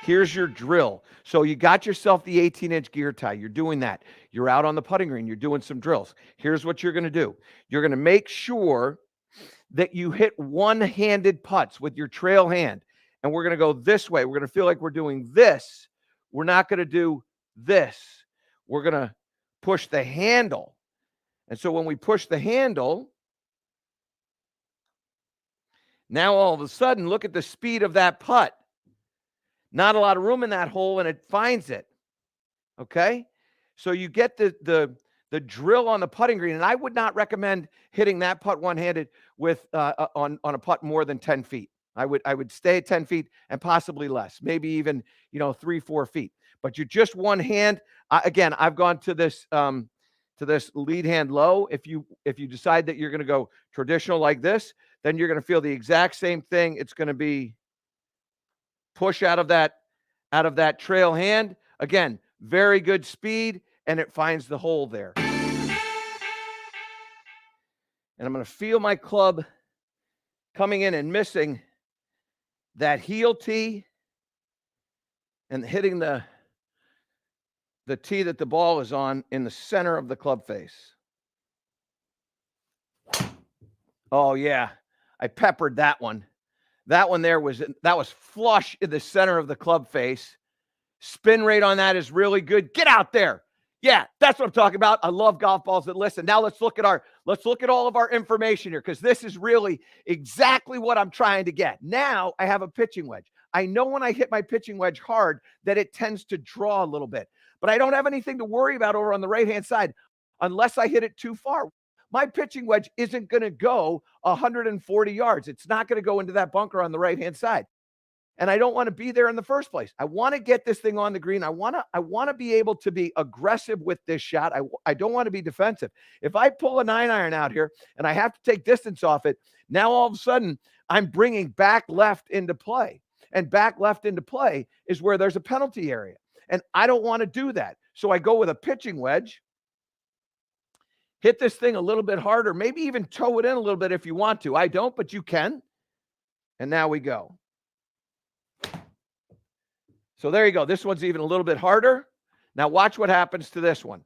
Here's your drill. So you got yourself the 18-inch gear tie. You're doing that. You're out on the putting green. You're doing some drills. Here's what you're going to do. You're going to make sure that you hit one-handed putts with your trail hand. And we're going to go this way. We're going to feel like we're doing this. We're not going to do this. We're going to push the handle. And so when we push the handle, now all of a sudden, look at the speed of that putt. Not a lot of room in that hole, and it finds it. Okay? So you get the drill on the putting green, and I would not recommend hitting that putt one-handed with on a putt more than 10 feet. I would stay at 10 feet and possibly less, maybe even 3-4 feet. But you just one hand. Again, I've gone to this lead hand low. If you decide that you're going to go traditional like this, then you're going to feel the exact same thing. It's going to be push out of that trail hand. Again, very good speed, and it finds the hole there. And I'm going to feel my club coming in and missing that heel tee and hitting the tee that the ball is on in the center of the club face. Oh, yeah. I peppered that one. That one there was flush in the center of the club face. Spin rate on that is really good. Get out there. Yeah, that's what I'm talking about. I love golf balls that listen. Now let's look at all of our information here, because this is really exactly what I'm trying to get. Now I have a pitching wedge. I know when I hit my pitching wedge hard that it tends to draw a little bit, but I don't have anything to worry about over on the right-hand side unless I hit it too far. My pitching wedge isn't going to go 140 yards. It's not going to go into that bunker on the right-hand side. And I don't want to be there in the first place. I want to get this thing on the green. I want to be able to be aggressive with this shot. I don't want to be defensive. If I pull a 9-iron out here and I have to take distance off it, now all of a sudden I'm bringing back left into play. And back left into play is where there's a penalty area. And I don't want to do that. So I go with a pitching wedge, hit this thing a little bit harder, maybe even toe it in a little bit if you want to. I don't, but you can. And now we go. So there you go. This one's even a little bit harder. Now watch what happens to this one.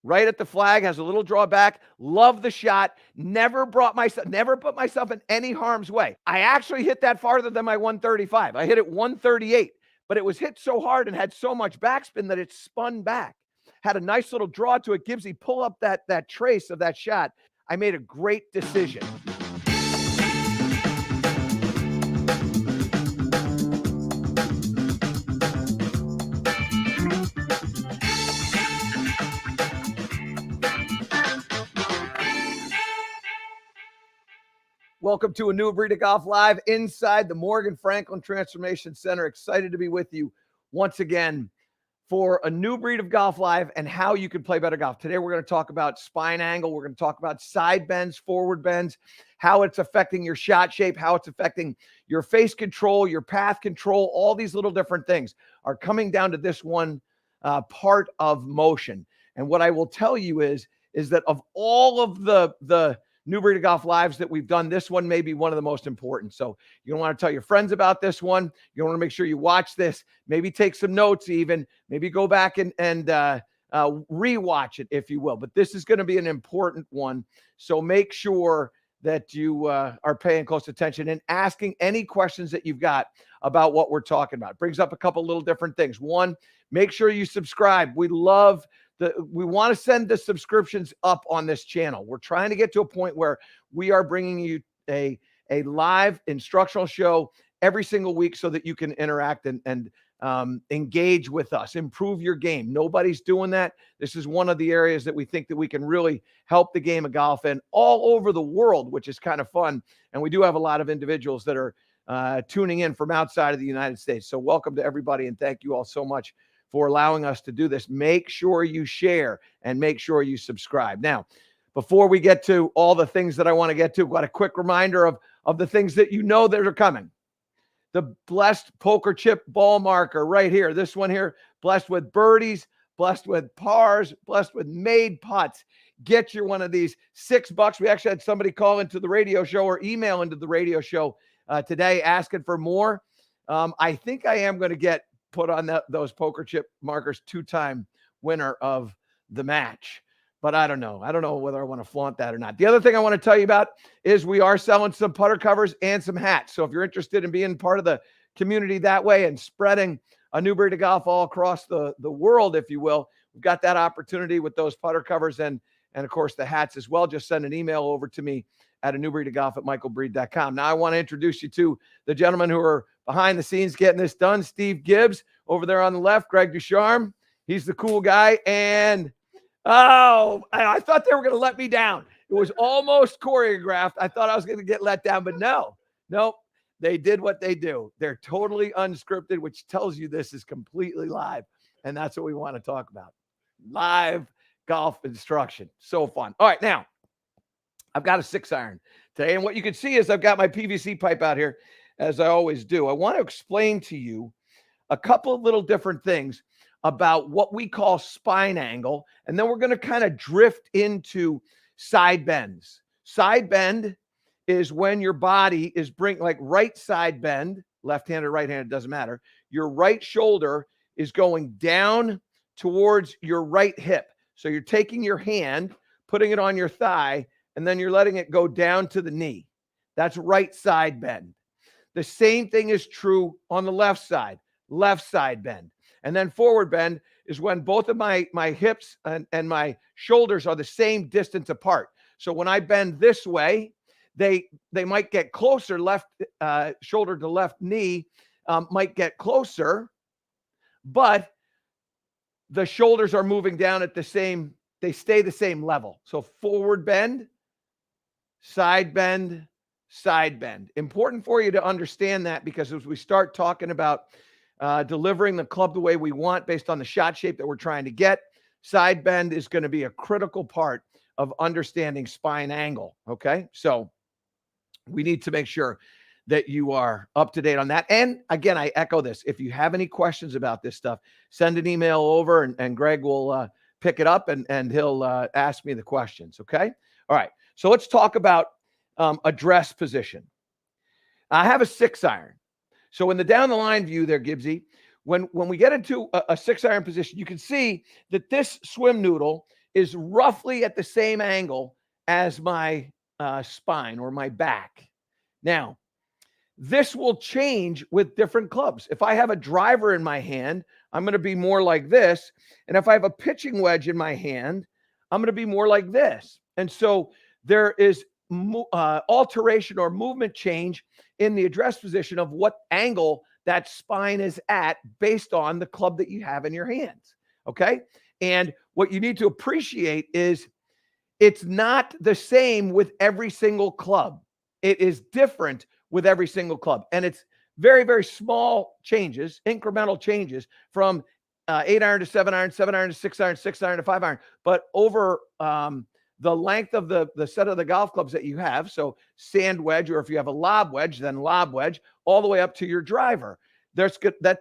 Right at the flag, has a little drawback. Love the shot. Never put myself in any harm's way. I actually hit that farther than my 135. I hit it 138, but it was hit so hard and had so much backspin that it spun back. Had a nice little draw to it. Gibbsy, pull up that trace of that shot. I made a great decision. Welcome to a new breed of golf live inside the Morgan Franklin Transformation Center. Excited to be with you once again for a new breed of golf live and how you can play better golf. Today, we're going to talk about spine angle. We're going to talk about side bends, forward bends, how it's affecting your shot shape, how it's affecting your face control, your path control. All these little different things are coming down to this one part of motion. And what I will tell you is that of all of the New Breed of Golf lives that we've done, this one may be one of the most important. So you want to tell your friends about this one. You want to make sure you watch this, maybe take some notes even, maybe go back and rewatch it, if you will. But this is going to be an important one. So make sure that you are paying close attention and asking any questions that you've got about what we're talking about. It brings up a couple little different things. One, make sure you subscribe. We want to send the subscriptions up on this channel. We're trying to get to a point where we are bringing you a live instructional show every single week so that you can interact and engage with us, improve your game. Nobody's doing that. This is one of the areas that we think that we can really help the game of golf in all over the world, which is kind of fun. And we do have a lot of individuals that are tuning in from outside of the United States. So welcome to everybody, and thank you all so much for allowing us to do this. Make sure you share and make sure you subscribe. Now, before we get to all the things that I want to get to, got a quick reminder of the things that you know that are coming. The Blessed Poker Chip Ball Marker right here. This one here, blessed with birdies, blessed with pars, blessed with made putts. Get your one of these. $6. We actually had somebody call into the radio show or email into the radio show today asking for more. I think I am going to get put on those poker chip markers, 2-time winner of the match. But I don't know. I don't know whether I want to flaunt that or not. The other thing I want to tell you about is we are selling some putter covers and some hats. So if you're interested in being part of the community that way and spreading a new breed of golf all across the world, if you will, we've got that opportunity with those putter covers and of course the hats as well. Just send an email over to me at anewbreedofgolf@michaelbreed.com. Now I want to introduce you to the gentlemen who are behind the scenes getting this done. Steve Gibbs over there on the left, Greg Ducharme. He's the cool guy. And I thought they were going to let me down. It was almost choreographed. I thought I was going to get let down, but no, they did what they do. They're totally unscripted, which tells you this is completely live. And that's what we want to talk about. Live golf instruction. So fun. All right. Now I've got a 6-iron today. And what you can see is I've got my PVC pipe out here, as I always do. I want to explain to you a couple of little different things about what we call spine angle. And then we're going to kind of drift into side bends. Side bend is when your body is like right side bend, left-handed, right-handed, doesn't matter. Your right shoulder is going down towards your right hip. So you're taking your hand, putting it on your thigh, and then you're letting it go down to the knee. That's right side bend. The same thing is true on the left side bend. And then forward bend is when both of my hips and my shoulders are the same distance apart. So when I bend this way, they might get closer. Left shoulder to left knee might get closer, but the shoulders are moving down at they stay the same level. So forward bend, side bend, side bend. Important for you to understand that, because as we start talking about delivering the club the way we want based on the shot shape that we're trying to get, side bend is going to be a critical part of understanding spine angle. Okay. So we need to make sure that you are up to date on that. And again, I echo this. If you have any questions about this stuff, send an email over and Greg will pick it up and he'll ask me the questions. Okay. All right. So let's talk about address position. I have a 6-iron. So in the down the line view there, Gibbsy, when we get into a 6-iron position, you can see that this swim noodle is roughly at the same angle as my spine or my back. Now, this will change with different clubs. If I have a driver in my hand, I'm going to be more like this. And if I have a pitching wedge in my hand, I'm going to be more like this. And so there is alteration or movement change in the address position of what angle that spine is at based on the club that you have in your hands. Okay. And what you need to appreciate is it's not the same with every single club. It is different with every single club. And it's very, very small changes, incremental changes from 8-iron to 7-iron, 7-iron to 6-iron, 6-iron to 5-iron. But over the length of the set of the golf clubs that you have, so sand wedge, or if you have a lob wedge, then lob wedge, all the way up to your driver, there's good that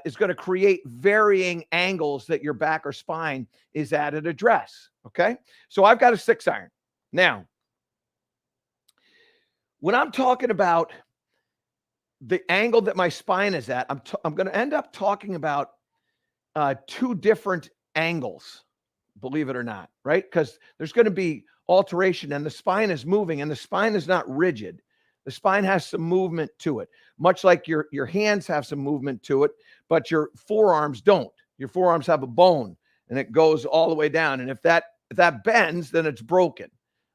is going to create varying angles that your back or spine is at address. Okay, so I've got a 6-iron. Now, when I'm talking about the angle that my spine is at, I'm going to end up talking about 2 different angles, believe it or not, right? Because there's going to be alteration and the spine is moving and the spine is not rigid. The spine has some movement to it, much like your hands have some movement to it, but your forearms don't. Your forearms have a bone and it goes all the way down. And if that bends, then it's broken.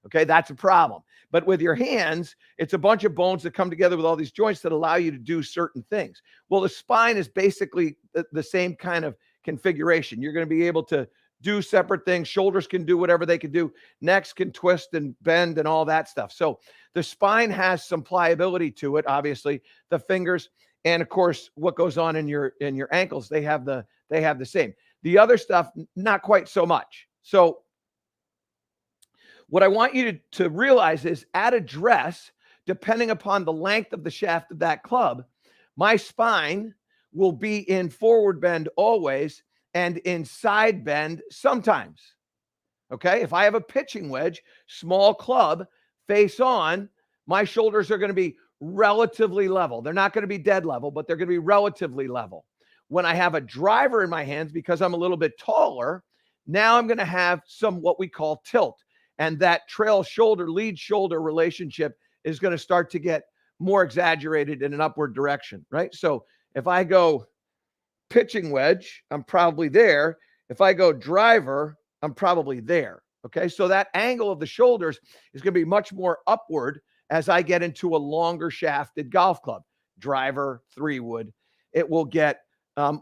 Okay, that's a problem. But with your hands, it's a bunch of bones that come together with all these joints that allow you to do certain things. Well, the spine is basically the same kind of configuration. You're going to be able to do separate things. Shoulders can do whatever they can do. Necks can twist and bend and all that stuff. So the spine has some pliability to it. Obviously, the fingers and of course what goes on in your ankles, they have the same. The other stuff, not quite so much. So what I want you to realize is at address, depending upon the length of the shaft of that club, my spine will be in forward bend always and in side bend sometimes. Okay. If I have a pitching wedge, small club, face on, my shoulders are going to be relatively level. They're not going to be dead level, but they're going to be relatively level. When I have a driver in my hands, because I'm a little bit taller, now I'm going to have some what we call tilt. And that trail shoulder, lead shoulder relationship is going to start to get more exaggerated in an upward direction, right? So if I go pitching wedge, I'm probably there. If I go driver, I'm probably there. Okay. So that angle of the shoulders is going to be much more upward as I get into a longer shafted golf club. Driver, 3-wood, it will get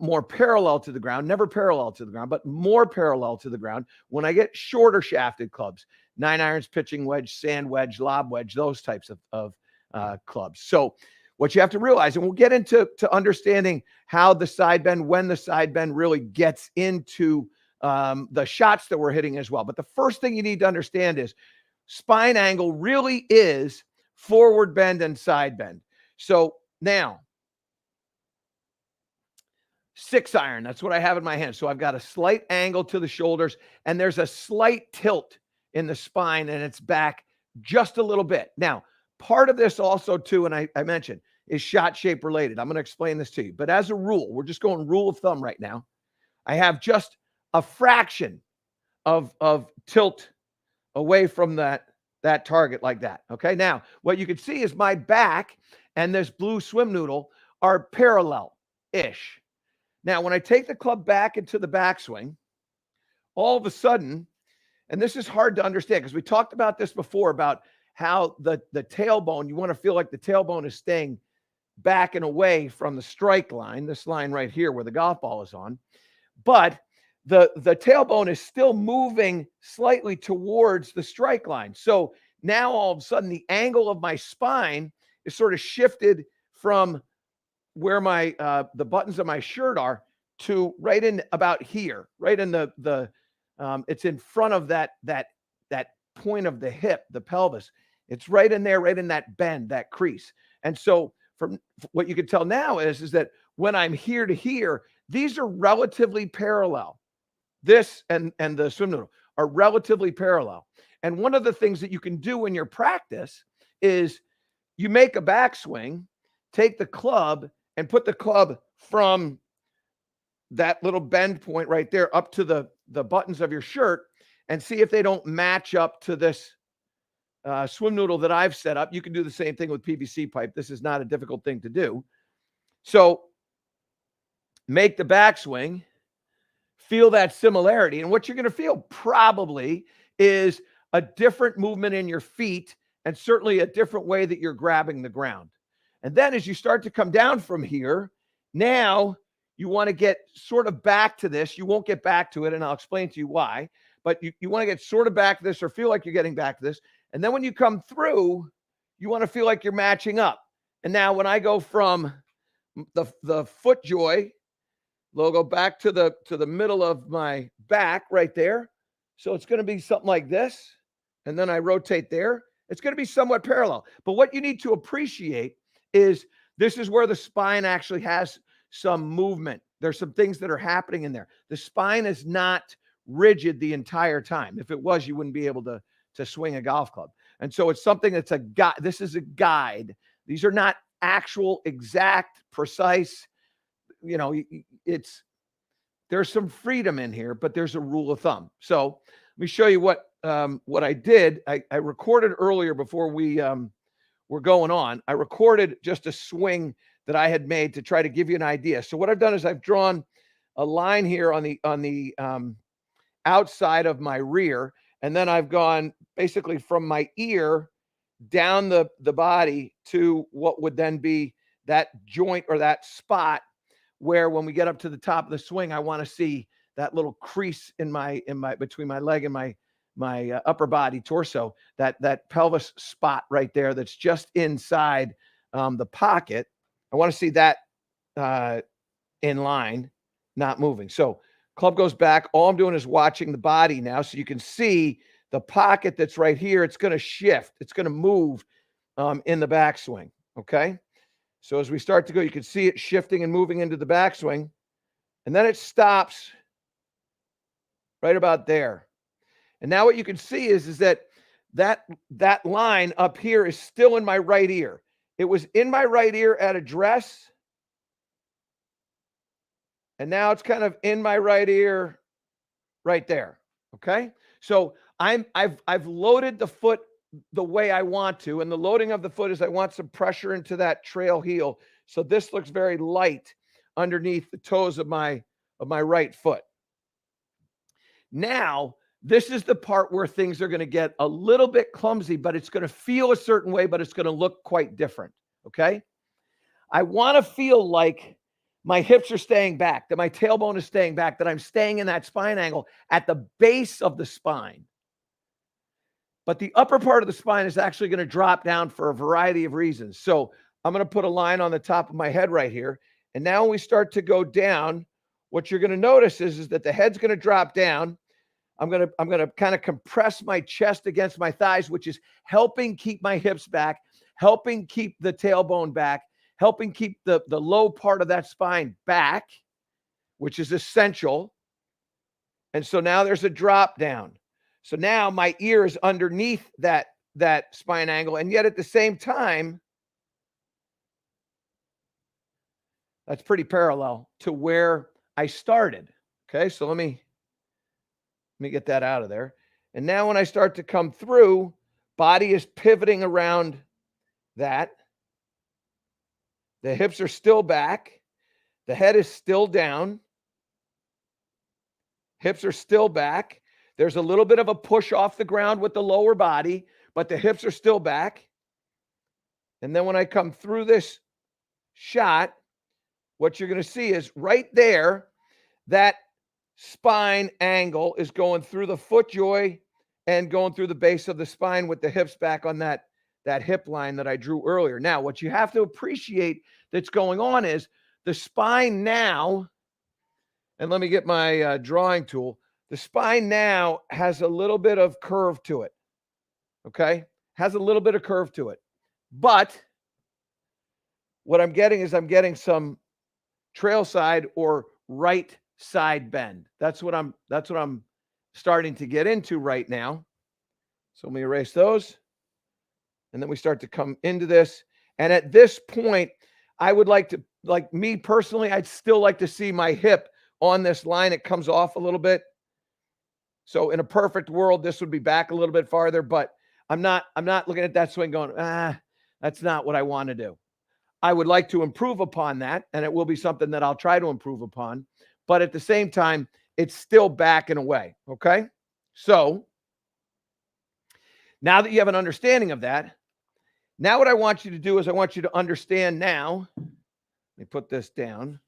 more parallel to the ground, never parallel to the ground, but more parallel to the ground when I get shorter shafted clubs, 9-irons, pitching wedge, sand wedge, lob wedge, those types of clubs. So what you have to realize, and we'll get into understanding how the side bend, when the side bend really gets into the shots that we're hitting as well. But the first thing you need to understand is spine angle really is forward bend and side bend. So now, 6-iron, that's what I have in my hand. So I've got a slight angle to the shoulders, and there's a slight tilt in the spine, and it's back just a little bit. Now, part of this also too, and I mentioned, is shot shape related. I'm going to explain this to you. But as a rule, we're just going rule of thumb right now. I have just a fraction of tilt away from that target like that. Okay. Now, what you can see is my back and this blue swim noodle are parallel-ish. Now, when I take the club back into the backswing, all of a sudden, and this is hard to understand because we talked about this before about how the tailbone, you want to feel like the tailbone is staying back and away from the strike line, this line right here where the golf ball is on. But the tailbone is still moving slightly towards the strike line. So now all of a sudden the angle of my spine is sort of shifted from where my the buttons of my shirt are to right in about here, right in the it's in front of that point of the hip, the pelvis. It's right in there, right in that bend, that crease. And so from what you can tell now is that when I'm here to here, these are relatively parallel. This and the swim noodle are relatively parallel. And one of the things that you can do in your practice is you make a backswing, take the club and put the club from that little bend point right there up to the buttons of your shirt and see if they don't match up to this swim noodle that I've set up. You can do the same thing with PVC pipe. This is not a difficult thing to do. So make the backswing, feel that similarity. And what you're going to feel probably is a different movement in your feet and certainly a different way that you're grabbing the ground. And then as you start to come down from here, now you want to get sort of back to this. You won't get back to it, and I'll explain to you why. But you want to get sort of back to this or feel like you're getting back to this. And then when you come through, you want to feel like you're matching up. And now when I go from the FootJoy logo back to the middle of my back right there, so it's going to be something like this. And then I rotate there. It's going to be somewhat parallel. But what you need to appreciate is this is where the spine actually has some movement. There's some things that are happening in there. The spine is not rigid the entire time. If it was, you wouldn't be able to swing a golf club. And so it's something that's a guide. This is a guide. These are not actual, exact, precise, there's some freedom in here, but there's a rule of thumb. So let me show you what I did. I recorded earlier before we were going on. I recorded just a swing that I had made to try to give you an idea. So what I've done is I've drawn a line here on the outside of my rear, and then I've gone basically from my ear down the body to what would then be that joint or that spot where when we get up to the top of the swing, I want to see that little crease in my between my leg and my upper body torso, that pelvis spot right there that's just inside the pocket. I want to see that in line, not moving. So club goes back. All I'm doing is watching the body now, so you can see the pocket that's right here. It's going to shift. It's going to move in the backswing. Okay. So as we start to go, you can see it shifting and moving into the backswing, and then it stops right about there. And now what you can see is that line up here is still in my right ear. It was in my right ear at address. And now it's kind of in my right ear right there. Okay. So I've loaded the foot the way I want to. And the loading of the foot is I want some pressure into that trail heel. So this looks very light underneath the toes of my right foot. Now, this is the part where things are going to get a little bit clumsy, but it's going to feel a certain way, but it's going to look quite different. Okay. I want to feel like my hips are staying back, that my tailbone is staying back, that I'm staying in that spine angle at the base of the spine. But the upper part of the spine is actually going to drop down for a variety of reasons. So I'm going to put a line on the top of my head right here. And now when we start to go down, what you're going to notice is that the head's going to drop down. I'm going to kind of compress my chest against my thighs, which is helping keep my hips back, helping keep the tailbone back, helping keep the low part of that spine back, which is essential. And so now there's a drop down. So now my ear is underneath that spine angle. And yet at the same time, that's pretty parallel to where I started. Okay, so let me get that out of there. And now when I start to come through, body is pivoting around that. The hips are still back. The head is still down. Hips are still back. There's a little bit of a push off the ground with the lower body, but the hips are still back. And then when I come through this shot, what you're going to see is right there, that spine angle is going through the foot joint and going through the base of the spine with the hips back on that hip line that I drew earlier. Now, what you have to appreciate that's going on is the spine now, and let me get my drawing tool. The spine now has a little bit of curve to it, okay? Has a little bit of curve to it. But what I'm getting is I'm getting some trail side or right side bend. That's what I'm starting to get into right now. So let me erase those. And then we start to come into this. And at this point, I would like to, like me personally, I'd still like to see my hip on this line. It comes off a little bit. So in a perfect world, this would be back a little bit farther, but I'm not looking at that swing going, that's not what I want to do. I would like to improve upon that, and it will be something that I'll try to improve upon. But at the same time, it's still back and away, okay? So now that you have an understanding of that, now what I want you to do is I want you to understand now, let me put this down,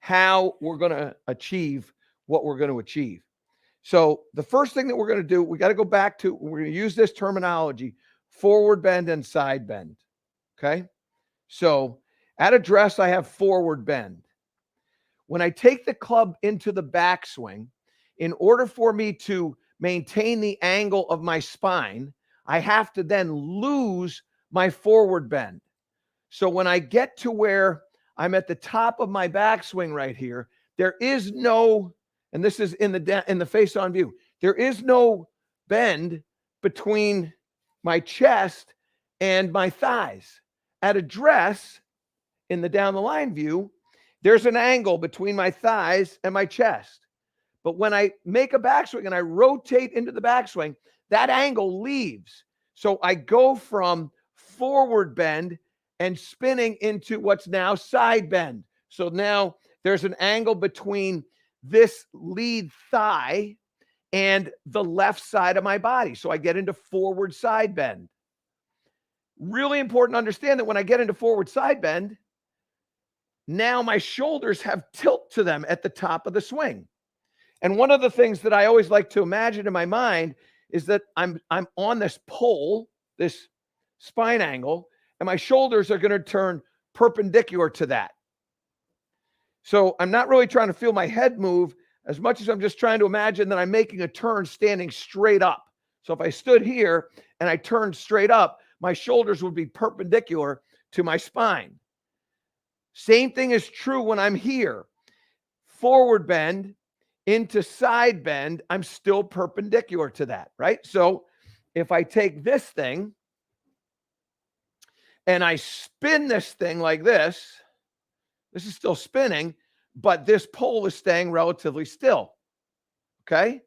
how we're going to achieve what we're going to achieve. So the first thing that we're going to do, we got to go back to, we're going to use this terminology, forward bend and side bend, okay? So at address, I have forward bend. When I take the club into the backswing, in order for me to maintain the angle of my spine, I have to then lose my forward bend. So when I get to where I'm at the top of my backswing right here, there is no, and this is in the face-on view, there is no bend between my chest and my thighs. At address, in the down the line view, there's an angle between my thighs and my chest. But when I make a backswing and I rotate into the backswing, that angle leaves. So I go from forward bend and spinning into what's now side bend. So now there's an angle between this lead thigh and the left side of my body. So I get into forward side bend. Really important to understand that when I get into forward side bend, now my shoulders have tilt to them at the top of the swing. And one of the things that I always like to imagine in my mind is that I'm on this pole, this spine angle, and my shoulders are going to turn perpendicular to that. So I'm not really trying to feel my head move as much as I'm just trying to imagine that I'm making a turn standing straight up. So if I stood here and I turned straight up, my shoulders would be perpendicular to my spine. Same thing is true when I'm here. Forward bend into side bend, I'm still perpendicular to that, right? So if I take this thing and I spin this thing like this. This is still spinning, but this pole is staying relatively still. Okay.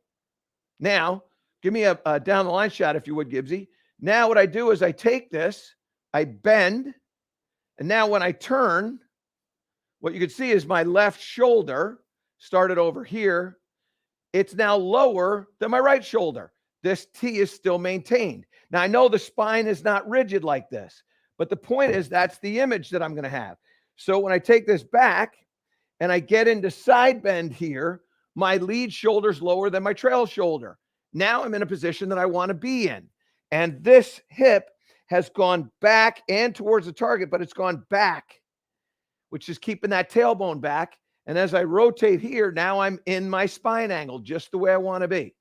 Now, give me a down the line shot if you would, Gibbsy. Now what I do is I take this, I bend, and now when I turn, what you can see is my left shoulder started over here. It's now lower than my right shoulder. This T is still maintained. Now, I know the spine is not rigid like this, but the point is that's the image that I'm going to have. So when I take this back and I get into side bend here, my lead shoulder is lower than my trail shoulder. Now I'm in a position that I want to be in. And this hip has gone back and towards the target, but it's gone back, which is keeping that tailbone back. And as I rotate here, now I'm in my spine angle, just the way I want to be.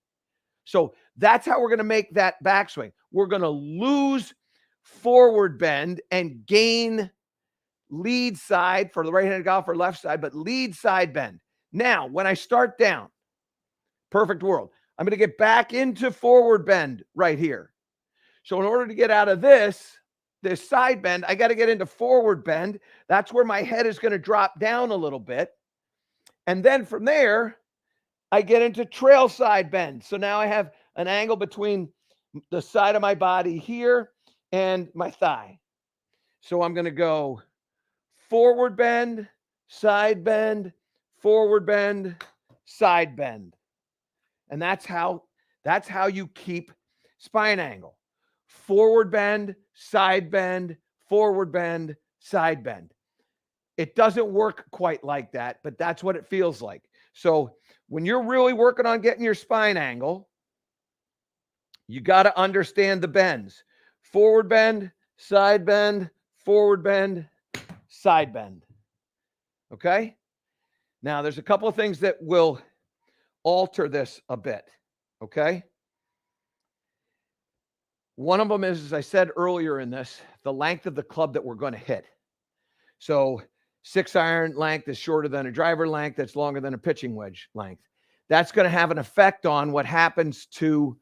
So that's how we're going to make that backswing. We're going to lose forward bend and gain lead side for the right-handed golfer, left side, but lead side bend. Now, when I start down, perfect world, I'm going to get back into forward bend right here. So in order to get out of this side bend, I got to get into forward bend. That's where my head is going to drop down a little bit. And then from there, I get into trail side bend. So now I have an angle between the side of my body here and my thigh. So I'm going to go forward bend, side bend, forward bend, side bend. And that's how you keep spine angle. Forward bend, side bend, forward bend, side bend. It doesn't work quite like that, but that's what it feels like. So when you're really working on getting your spine angle, you got to understand the bends. Forward bend, side bend, forward bend, side bend. Okay? Now, there's a couple of things that will alter this a bit. Okay? One of them is, as I said earlier in this, the length of the club that we're going to hit. So 6-iron length is shorter than a driver length. That's longer than a pitching wedge length. That's going to have an effect on what happens to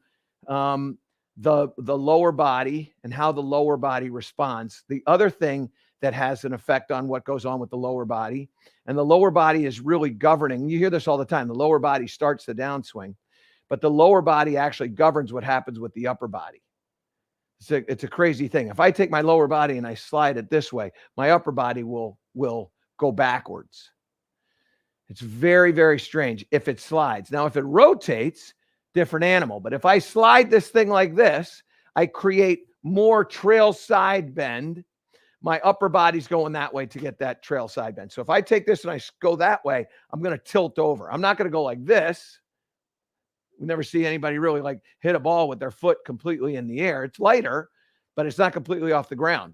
the lower body and how the lower body responds. The other thing that has an effect on what goes on with the lower body, and the lower body is really governing. You hear this all the time. The lower body starts the downswing, but the lower body actually governs what happens with the upper body. It's a crazy thing. If I take my lower body and I slide it this way, my upper body will go backwards. It's very, very strange if it slides. Now, if it rotates, different animal. But if I slide this thing like this, I create more trail side bend. My upper body's going that way to get that trail side bend. So if I take this and I go that way, I'm going to tilt over. I'm not going to go like this. We never see anybody really like hit a ball with their foot completely in the air. It's lighter, but it's not completely off the ground.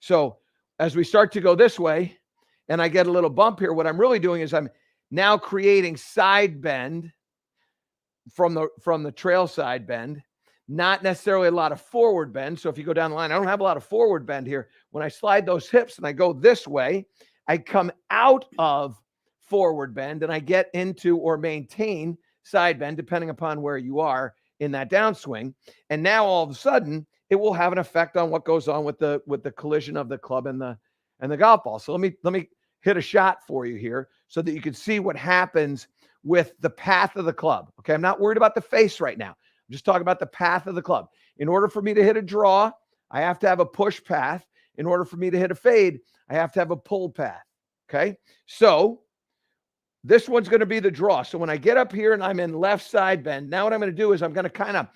So as we start to go this way and I get a little bump here, what I'm really doing is I'm now creating side bend from the trail side bend, not necessarily a lot of forward bend. So if you go down the line, I don't have a lot of forward bend here. When I slide those hips and I go this way, I come out of forward bend and I get into or maintain side bend, depending upon where you are in that downswing. And now all of a sudden, it will have an effect on what goes on with the collision of the club and the golf ball. So let me hit a shot for you here so that you can see what happens with the path of the club. Okay, I'm not worried about the face right now. I'm just talking about the path of the club. In order for me to hit a draw, I have to have a push path. In order for me to hit a fade, I have to have a pull path. Okay, so this one's going to be the draw. So when I get up here and I'm in left side bend, now what I'm going to do is I'm going to kind of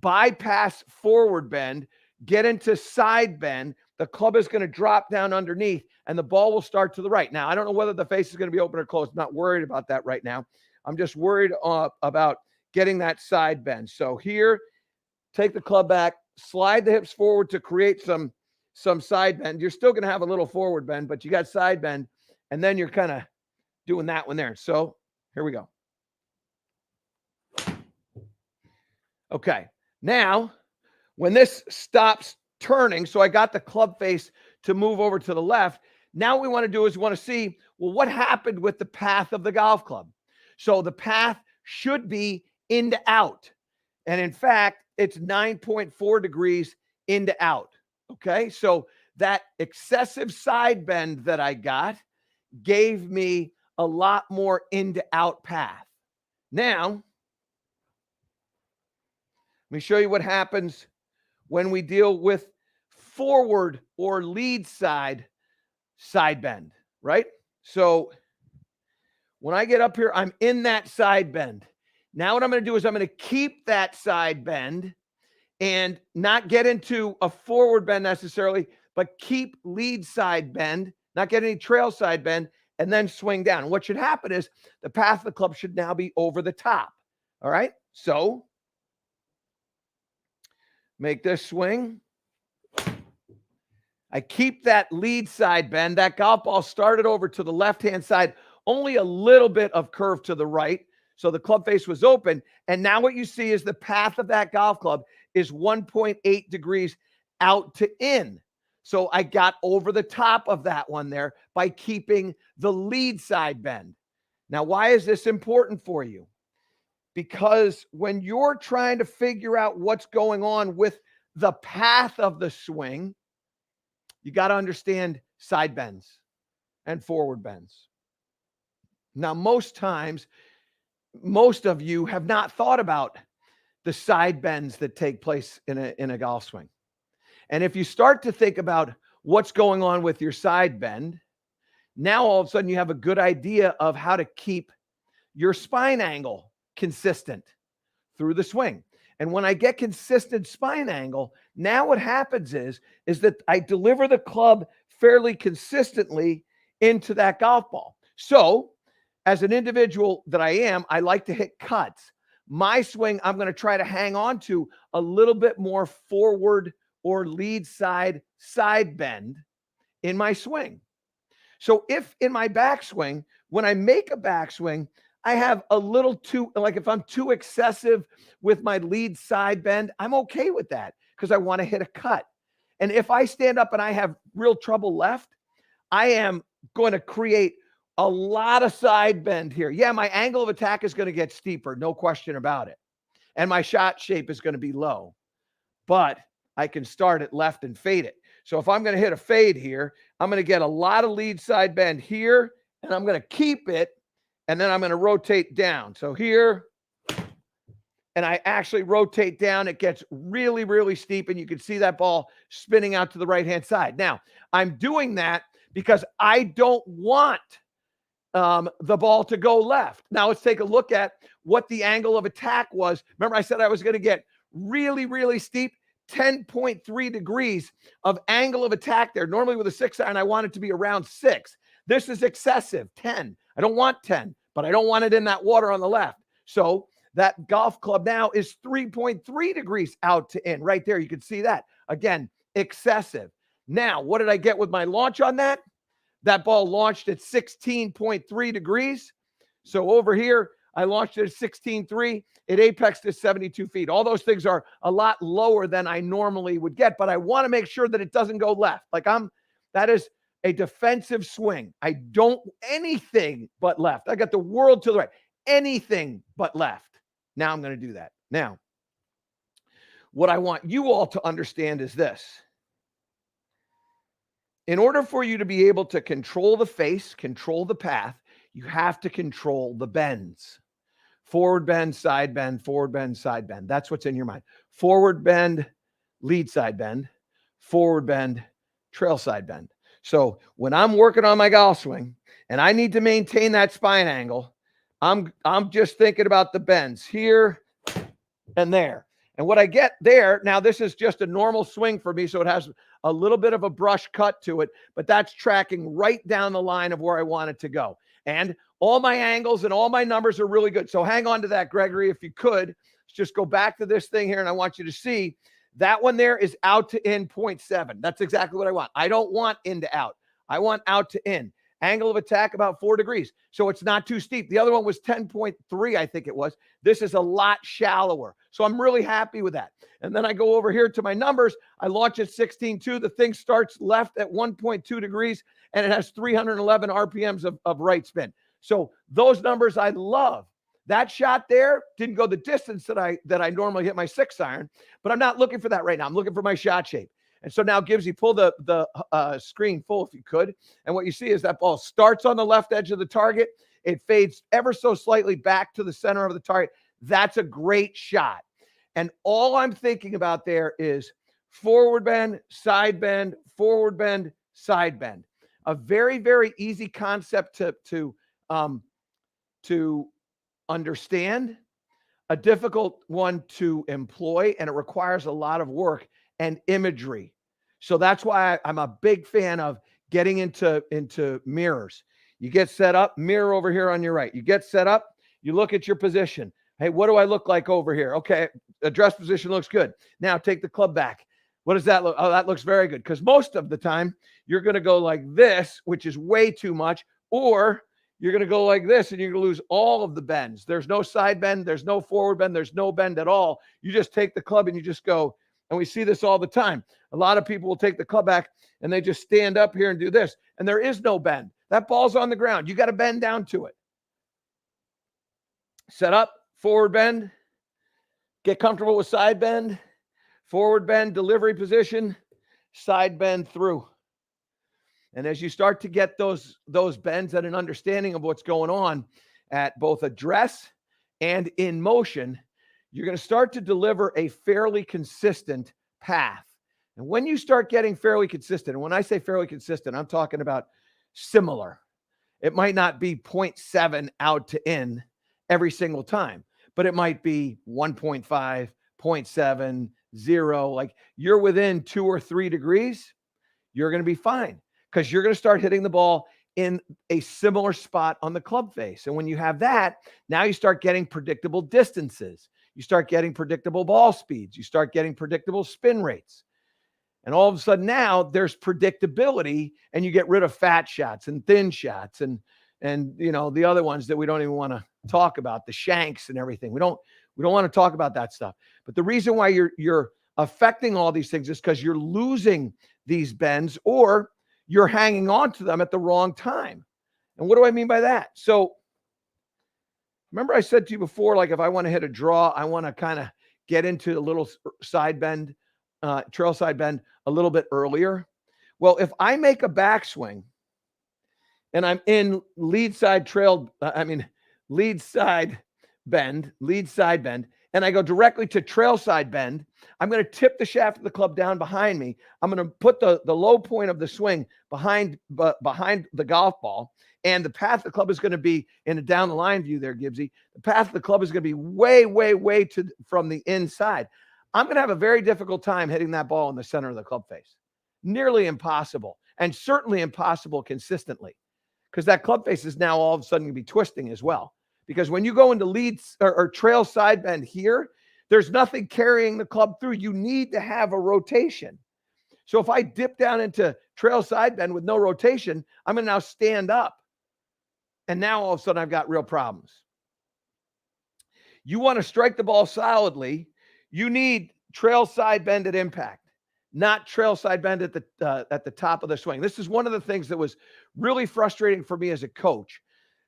bypass forward bend, get into side bend. The club is going to drop down underneath and the ball will start to the right. Now, I don't know whether the face is going to be open or closed. I'm not worried about that right now. I'm just worried about getting that side bend. So here, take the club back, slide the hips forward to create some side bend. You're still going to have a little forward bend, but you got side bend, and then you're kind of doing that one there. So here we go. Okay. Now, when this stops turning, so I got the club face to move over to the left. Now what we want to do is we want to see, well, what happened with the path of the golf club? So the path should be into out. And in fact, it's 9.4 degrees into out. Okay. So that excessive side bend that I got gave me a lot more into out path. Now, let me show you what happens when we deal with forward or lead side bend, right? So when I get up here, I'm in that side bend. Now what I'm going to do is I'm going to keep that side bend and not get into a forward bend necessarily, but keep lead side bend, not get any trail side bend, and then swing down. And what should happen is the path of the club should now be over the top. All right. So make this swing. I keep that lead side bend. That golf ball started over to the left-hand side, only a little bit of curve to the right. So the club face was open. And now what you see is the path of that golf club is 1.8 degrees out to in. So I got over the top of that one there by keeping the lead side bend. Now, why is this important for you? Because when you're trying to figure out what's going on with the path of the swing, you got to understand side bends and forward bends. Now, most times, most of you have not thought about the side bends that take place in a golf swing. And if you start to think about what's going on with your side bend, now all of a sudden you have a good idea of how to keep your spine angle consistent through the swing. And when I get consistent spine angle, now what happens is that I deliver the club fairly consistently into that golf ball. So as an individual that I am, I like to hit cuts. My swing, I'm going to try to hang on to a little bit more forward or lead side bend in my swing. So if in my backswing, when I make a backswing, I have a little too, like if I'm too excessive with my lead side bend, I'm okay with that because I want to hit a cut. And if I stand up and I have real trouble left, I am going to create a lot of side bend here. Yeah, my angle of attack is going to get steeper, no question about it. And my shot shape is going to be low, but I can start it left and fade it. So if I'm going to hit a fade here, I'm going to get a lot of lead side bend here, and I'm going to keep it, and then I'm going to rotate down. So here, and I actually rotate down. It gets really, really steep, and you can see that ball spinning out to the right-hand side. Now, I'm doing that because I don't want the ball to go left. Now, let's take a look at what the angle of attack was. Remember, I said I was going to get really, really steep. 10.3 degrees of angle of attack there. Normally with a 6-iron, I want it to be around 6. This is excessive, 10. I don't want 10, but I don't want it in that water on the left. So that golf club now is 3.3 degrees out to in. Right there, you can see that. Again, excessive. Now, what did I get with my launch on that? That ball launched at 16.3 degrees. So over here, I launched it at 16.3. It apexed to 72 feet. All those things are a lot lower than I normally would get, but I want to make sure that it doesn't go left. That is a defensive swing. I don't anything but left. I got the world to the right. Anything but left. Now I'm going to do that. Now, what I want you all to understand is this. In order for you to be able to control the face, control the path, you have to control the bends. Forward bend, side bend, forward bend, side bend. That's what's in your mind. Forward bend, lead side bend, forward bend, trail side bend. So when I'm working on my golf swing and I need to maintain that spine angle, I'm just thinking about the bends here and there. And what I get there, now this is just a normal swing for me, so it has a little bit of a brush cut to it, but that's tracking right down the line of where I want it to go. And all my angles and all my numbers are really good. So hang on to that, Gregory, if you could. Let's just go back to this thing here, and I want you to see that one there is out to in 0.7. That's exactly what I want. I don't want in to out. I want out to in. Angle of attack about 4 degrees. So it's not too steep. The other one was 10.3, I think it was. This is a lot shallower. So I'm really happy with that. And then I go over here to my numbers. I launch at 16.2. The thing starts left at 1.2 degrees, and it has 311 RPMs of right spin. So those numbers I love. That shot there didn't go the distance that I normally hit my 6-iron, but I'm not looking for that right now. I'm looking for my shot shape. And so now Gibbsy, pull the screen full if you could. And what you see is that ball starts on the left edge of the target. It fades ever so slightly back to the center of the target. That's a great shot. And all I'm thinking about there is forward bend, side bend, forward bend, side bend. A very, very easy concept to understand, a difficult one to employ, and it requires a lot of work and imagery. So that's why I'm a big fan of getting into mirrors. You get set up, mirror over here on your right. You get set up, you look at your position. Hey, what do I look like over here? Okay, address position looks good. Now take the club back. What does that look? Oh, that looks very good. Because most of the time, you're going to go like this, which is way too much, or you're going to go like this and you're going to lose all of the bends. There's no side bend. There's no forward bend. There's no bend at all. You just take the club and you just go, and we see this all the time. A lot of people will take the club back and they just stand up here and do this, and there is no bend. That ball's on the ground. You got to bend down to it. Set up, forward bend, get comfortable with side bend, forward bend, delivery position, side bend through. And as you start to get those bends and an understanding of what's going on at both address and in motion, you're going to start to deliver a fairly consistent path. And when you start getting fairly consistent, and when I say fairly consistent, I'm talking about similar. It might not be 0.7 out to in every single time, but it might be 1.5, 0.7, 0. Like you're within 2 or 3 degrees, you're going to be fine, because you're going to start hitting the ball in a similar spot on the club face. And when you have that, now you start getting predictable distances. You start getting predictable ball speeds. You start getting predictable spin rates. And all of a sudden now there's predictability, and you get rid of fat shots and thin shots and you know, the other ones that we don't even want to talk about, the shanks and everything. We don't want to talk about that stuff. But the reason why you're affecting all these things is because you're losing these bends, or you're hanging on to them at the wrong time. And what do I mean by that? So remember I said to you before, like if I want to hit a draw, I want to kind of get into a little side bend, trail side bend a little bit earlier. Well, if I make a backswing and I'm in lead side bend, and I go directly to trail side bend, I'm going to tip the shaft of the club down behind me. I'm going to put the low point of the swing behind the golf ball, and the path of the club is going to be in a down the line view there, Gibbsy. The path of the club is going to be way, way, way from the inside. I'm going to have a very difficult time hitting that ball in the center of the club face. Nearly impossible, and certainly impossible consistently, because that club face is now all of a sudden going to be twisting as well. Because when you go into leads or trail side bend here, there's nothing carrying the club through. You need to have a rotation. So if I dip down into trail side bend with no rotation, I'm going to now stand up. And now all of a sudden I've got real problems. You want to strike the ball solidly, you need trail side bend at impact, not trail side bend at the top of the swing. This is one of the things that was really frustrating for me as a coach,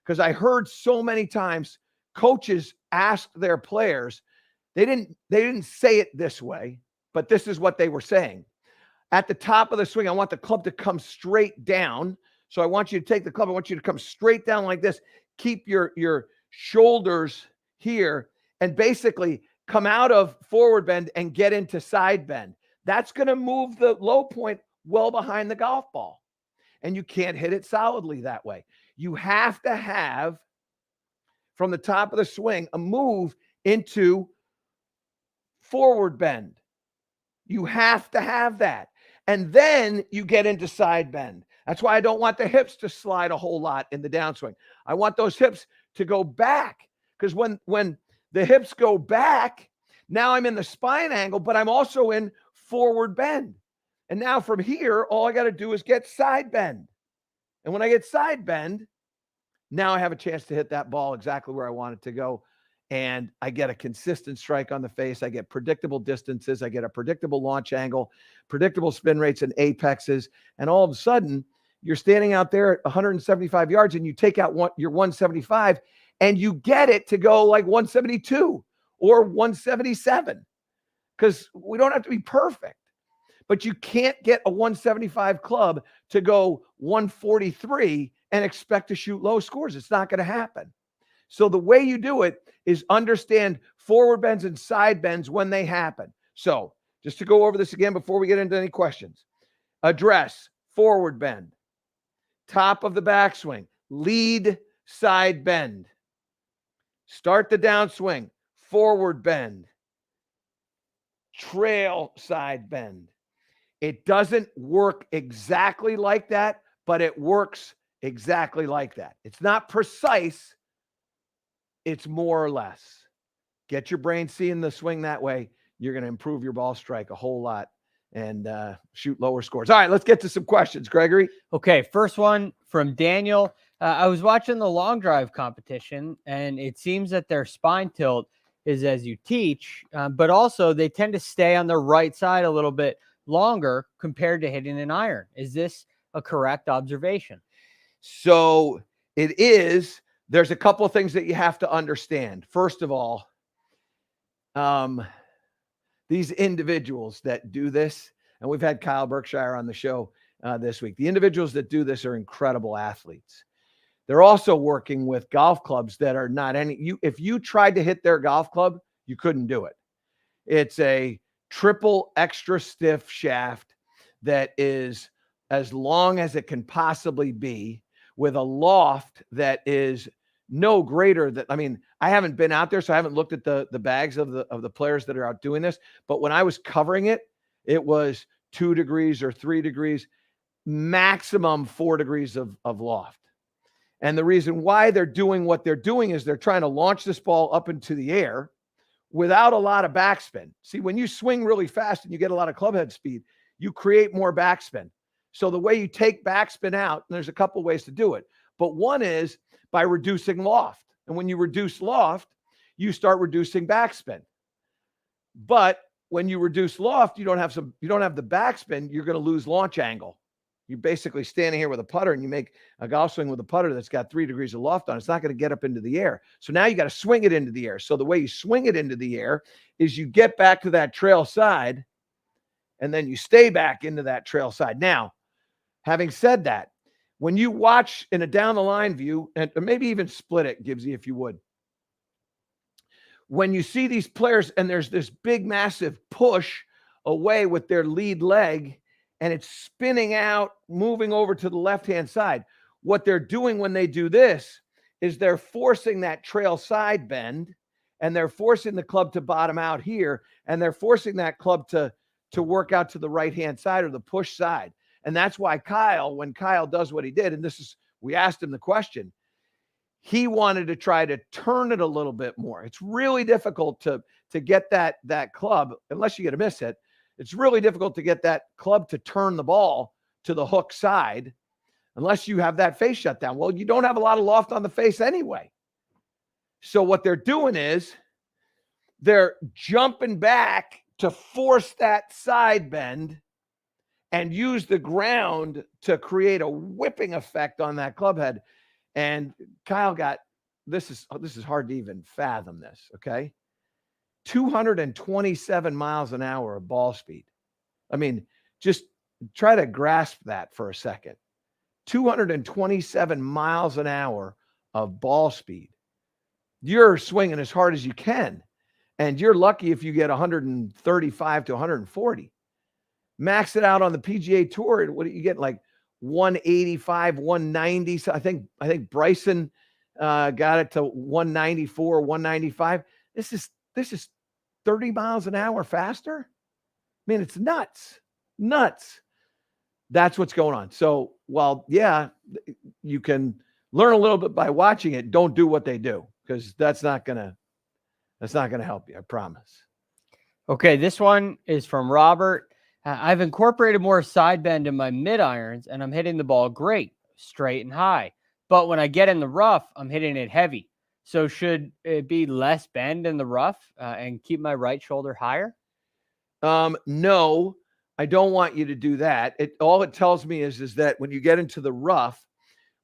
because I heard so many times coaches ask their players, they didn't say it this way, but this is what they were saying. At the top of the swing, I want the club to come straight down. So I want you to take the club. I want you to come straight down like this. Keep your shoulders here and basically come out of forward bend and get into side bend. That's going to move the low point well behind the golf ball. And you can't hit it solidly that way. You have to have, from the top of the swing, a move into forward bend. You have to have that. And then you get into side bend. That's why I don't want the hips to slide a whole lot in the downswing. I want those hips to go back, because when the hips go back, now I'm in the spine angle, but I'm also in forward bend. And now from here, all I got to do is get side bend. And when I get side bend, now I have a chance to hit that ball exactly where I want it to go. And I get a consistent strike on the face. I get predictable distances. I get a predictable launch angle, predictable spin rates and apexes. And all of a sudden, you're standing out there at 175 yards and you take out your 175 and you get it to go like 172 or 177, because we don't have to be perfect. but you can't get a 175 club to go 143 and expect to shoot low scores. It's not going to happen. So the way you do it is understand forward bends and side bends when they happen. So just to go over this again before we get into any questions. Address, forward bend. Top of the backswing, lead, side bend. Start the downswing, forward bend. Trail, side bend. It doesn't work exactly like that, but it works exactly like that. It's not precise. It's more or less. Get your brain seeing the swing that way. You're going to improve your ball strike a whole lot and shoot lower scores. All right, let's get to some questions, Gregory. Okay, first one from Daniel. I was watching the long drive competition, and it seems that their spine tilt is as you teach, but also they tend to stay on the right side a little bit longer compared to hitting an iron. Is this a correct observation? So it is. There's a couple of things that you have to understand. First of all, these individuals that do this, and we've had Kyle Berkshire on the show this week. The individuals that do this are incredible athletes. They're also working with golf clubs that are not if you tried to hit their golf club, you couldn't do it. It's a triple extra stiff shaft that is as long as it can possibly be, with a loft that is no greater than, I mean, I haven't been out there, so I haven't looked at the bags of the players that are out doing this. But when I was covering it, it was 2 degrees or 3 degrees, maximum 4 degrees of loft. And the reason why they're doing what they're doing is they're trying to launch this ball up into the air without a lot of backspin. See, when you swing really fast and you get a lot of club head speed, you create more backspin. So the way you take backspin out, and there's a couple ways to do it, but one is by reducing loft. And when you reduce loft, you start reducing backspin. But when you reduce loft, you don't have the backspin, you're going to lose launch angle. You're basically standing here with a putter and you make a golf swing with a putter that's got 3 degrees of loft on. It's not going to get up into the air. So now you got to swing it into the air. So the way you swing it into the air is you get back to that trail side and then you stay back into that trail side. Now, having said that, when you watch in a down the line view, and maybe even split it, Gibbsy, if you would, when you see these players and there's this big, massive push away with their lead leg, and it's spinning out, moving over to the left-hand side. What they're doing when they do this is they're forcing that trail side bend, and they're forcing the club to bottom out here, and they're forcing that club to work out to the right-hand side or the push side. And that's why when Kyle does what he did, and we asked him the question, he wanted to try to turn it a little bit more. It's really difficult to get that club, unless you get a miss hit. It's really difficult to get that club to turn the ball to the hook side unless you have that face shut down. Well, you don't have a lot of loft on the face anyway. So what they're doing is they're jumping back to force that side bend and use the ground to create a whipping effect on that club head. And Kyle this is hard to even fathom this, okay? 227 miles an hour of ball speed. I mean, just try to grasp that for a second. 227 miles an hour of ball speed. You're swinging as hard as you can, and you're lucky if you get 135 to 140. Max it out on the PGA Tour. What do you get? Like 185, 190. So I think Bryson got it to 194, 195. This is 30 miles an hour faster. I mean, it's nuts. That's what's going on. So while, yeah, you can learn a little bit by watching it, don't do what they do, because that's not gonna help you, I promise. Okay, this one is from Robert. I've incorporated more side bend in my mid irons, and I'm hitting the ball great, straight and high. But when I get in the rough, I'm hitting it heavy. So should it be less bend in the rough and keep my right shoulder higher? No, I don't want you to do that. All it tells me is that when you get into the rough,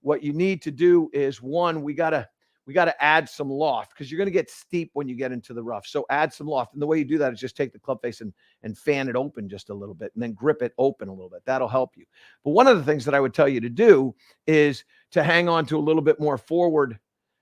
what you need to do is, one, we gotta we got to add some loft because you're going to get steep when you get into the rough. So add some loft. And the way you do that is just take the club face and fan it open just a little bit and then grip it open a little bit. That'll help you. But one of the things that I would tell you to do is to hang on to a little bit more forward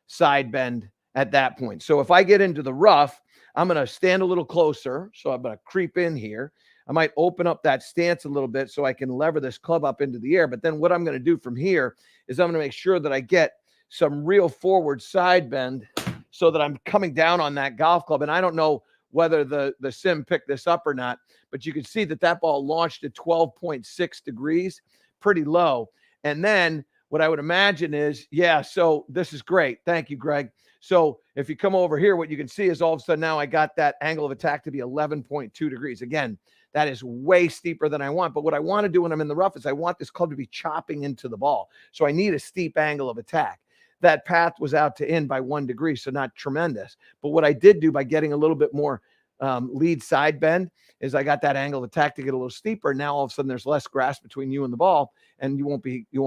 side bend at that point. So if I get into the rough, I'm going to stand a little closer. So I'm going to creep in here. I might open up that stance a little bit so I can lever this club up into the air. But then what I'm going to do from here is I'm going to make sure that I get some real forward side bend so that I'm coming down on that golf club. And I don't know whether the sim picked this up or not, but you can see that that ball launched at 12.6 degrees, pretty low. And then what I would imagine is, yeah, so this is great. Thank you, Greg. So if you come over here, what you can see is all of a sudden now I got that angle of attack to be 11.2 degrees. Again, that is way steeper than I want. But what I want to do when I'm in the rough is I want this club to be chopping into the ball. So I need a steep angle of attack. That path was out to in by 1 degree, so not tremendous. But what I did do by getting a little bit more lead side bend is I got that angle of attack to get a little steeper. Now all of a sudden there's less grass between you and the ball, and you won't